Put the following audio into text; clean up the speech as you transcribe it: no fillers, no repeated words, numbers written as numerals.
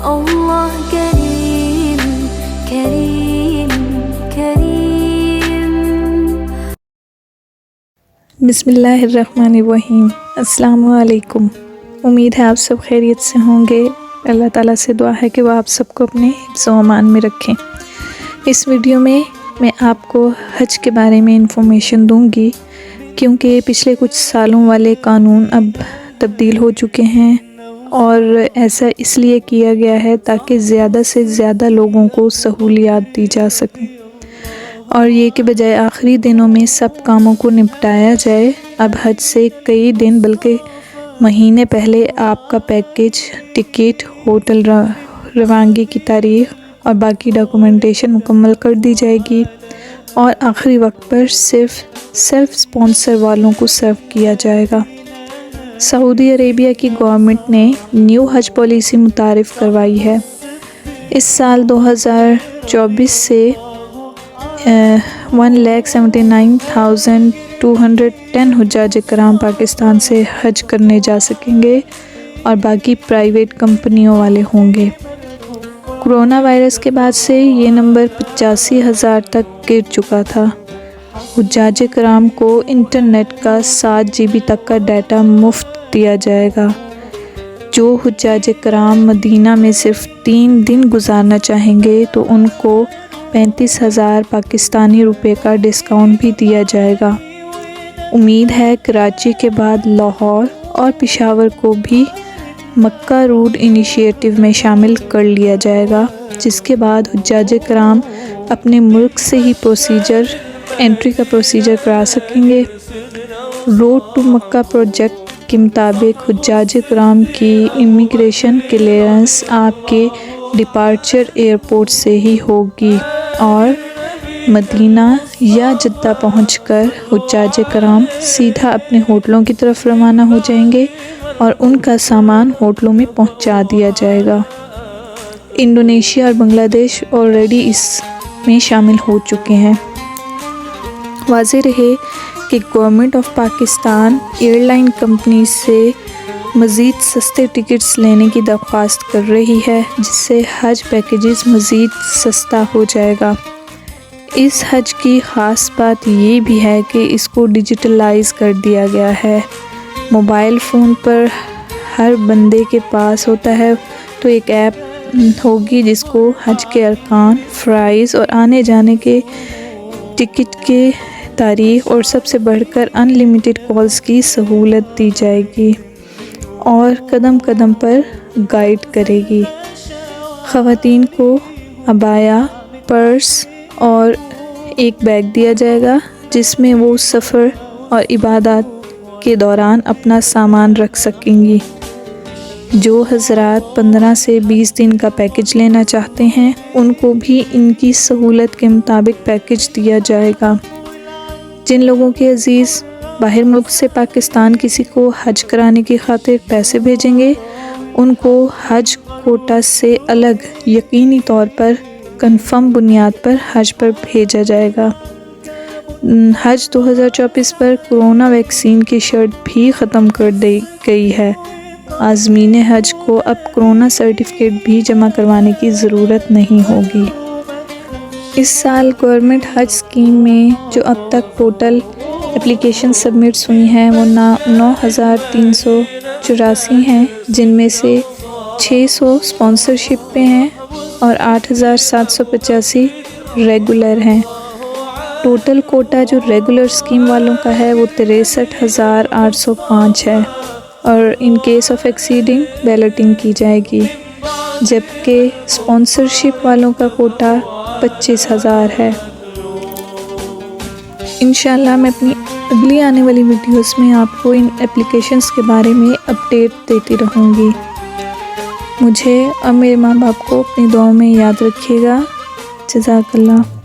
Allah Kareem, Kareem, Kareem. बिस्मिल्लाहिर्रहमानिर्रहीम। अस्सलामु अलैकुम। उम्मीद है आप सब खैरियत से होंगे। अल्लाह ताला से दुआ है कि वह आप सबको अपने हिफ्ज़ व अमान में रखें। इस वीडियो में मैं आपको हज के बारे में इंफॉर्मेशन दूंगी, क्योंकि पिछले कुछ सालों वाले कानून अब तब्दील हो चुके हैं और ऐसा इसलिए किया गया है ताकि ज़्यादा से ज़्यादा लोगों को सहूलियात दी जा सकें, और ये कि बजाय आखिरी दिनों में सब कामों को निपटाया जाए, अब हज से कई दिन बल्कि महीने पहले आपका पैकेज, टिकट, होटल रवानगी की तारीख़ और बाकी डॉक्यूमेंटेशन मुकम्मल कर दी जाएगी, और आखिरी वक्त पर सिर्फ सेल्फ स्पॉन्सर वालों को सर्व किया जाएगा। सऊदी अरेबिया की गवर्नमेंट ने न्यू हज पॉलिसी मुतारिफ़ करवाई है। इस साल 2024 से 1,79,210 हुज्जाज कराम पाकिस्तान से हज करने जा सकेंगे और बाकी प्राइवेट कंपनियों वाले होंगे। कोरोना वायरस के बाद से ये नंबर 85,000 तक गिर चुका था। हुज्जाज कराम को इंटरनेट का 7 GB तक का डाटा मुफ्त दिया जाएगा। जो हुज्जाज कराम मदीना में सिर्फ 3 दिन गुजारना चाहेंगे तो उनको 35,000 पाकिस्तानी रुपए का डिस्काउंट भी दिया जाएगा। उम्मीद है कराची के बाद लाहौर और पेशावर को भी मक्का रूट इनिशिएटिव में शामिल कर लिया जाएगा, जिसके बाद हुज्जाज कराम अपने मुल्क से ही एंट्री का प्रोसीजर करा सकेंगे। रोड टू मक्का प्रोजेक्ट के मुताबिक हुज्जाज कराम की इमिग्रेशन क्लियरेंस आपके डिपार्चर एयरपोर्ट से ही होगी और मदीना या जद्दा पहुंचकर हुज्जाज कराम सीधा अपने होटलों की तरफ रवाना हो जाएंगे और उनका सामान होटलों में पहुंचा दिया जाएगा। इंडोनेशिया और बांग्लादेश ऑलरेडी इसमें शामिल हो चुके हैं। वाज़ेह रहे कि government of Pakistan airline company से मज़ीद सस्ते टिकट्स लेने की दरख्वास्त कर रही है, जिससे हज पैकेजेस मज़ीद सस्ता हो जाएगा। इस हज की ख़ास बात ये भी है कि इसको डिजिटलाइज़ कर दिया गया है। मोबाइल फ़ोन पर हर बंदे के पास होता है तो एक ऐप होगी जिसको हज के अरकान, फ़राइज़ और आने जाने के टिकट के तारीख़ और सबसे बढ़कर अनलिमिटेड कॉल्स की सहूलत दी जाएगी और कदम कदम पर गाइड करेगी। ख़वातीन को अबाया, पर्स और एक बैग दिया जाएगा जिसमें वो सफ़र और इबादत के दौरान अपना सामान रख सकेंगी। जो हज़रात 15 से 20 दिन का पैकेज लेना चाहते हैं उनको भी इनकी सहूलत के मुताबिक पैकेज दिया जाएगा। जिन लोगों के अज़ीज़ बाहर मुल्क से पाकिस्तान किसी को हज कराने की खातिर पैसे भेजेंगे, उनको हज कोटा से अलग यकीनी तौर पर कंफर्म बुनियाद पर हज पर भेजा जाएगा। हज 2024 पर कोरोना वैक्सीन की शर्त भी ख़त्म कर दी गई है। आज़मीन हज को अब कोरोना सर्टिफिकेट भी जमा करवाने की ज़रूरत नहीं होगी। इस साल गवर्नमेंट हज स्कीम में जो अब तक टोटल एप्लीकेशन सबमिट्स हुई हैं वो 9,384 हैं, जिनमें से 600 स्पॉन्सरशिप पे हैं और 8,785 रेगुलर हैं। टोटल कोटा जो रेगुलर स्कीम वालों का है वो 63,805 है और in case of exceeding balloting की जाएगी, जबकि स्पॉन्सरशिप वालों का कोटा 25,000 है। इंशाल्लाह मैं अपनी अगली आने वाली वीडियोस में आपको इन एप्लीकेशंस के बारे में अपडेट देती रहूँगी। मुझे और मेरे माँ बाप को अपनी दुआओं में याद रखिएगा। जज़ाकल्लाह।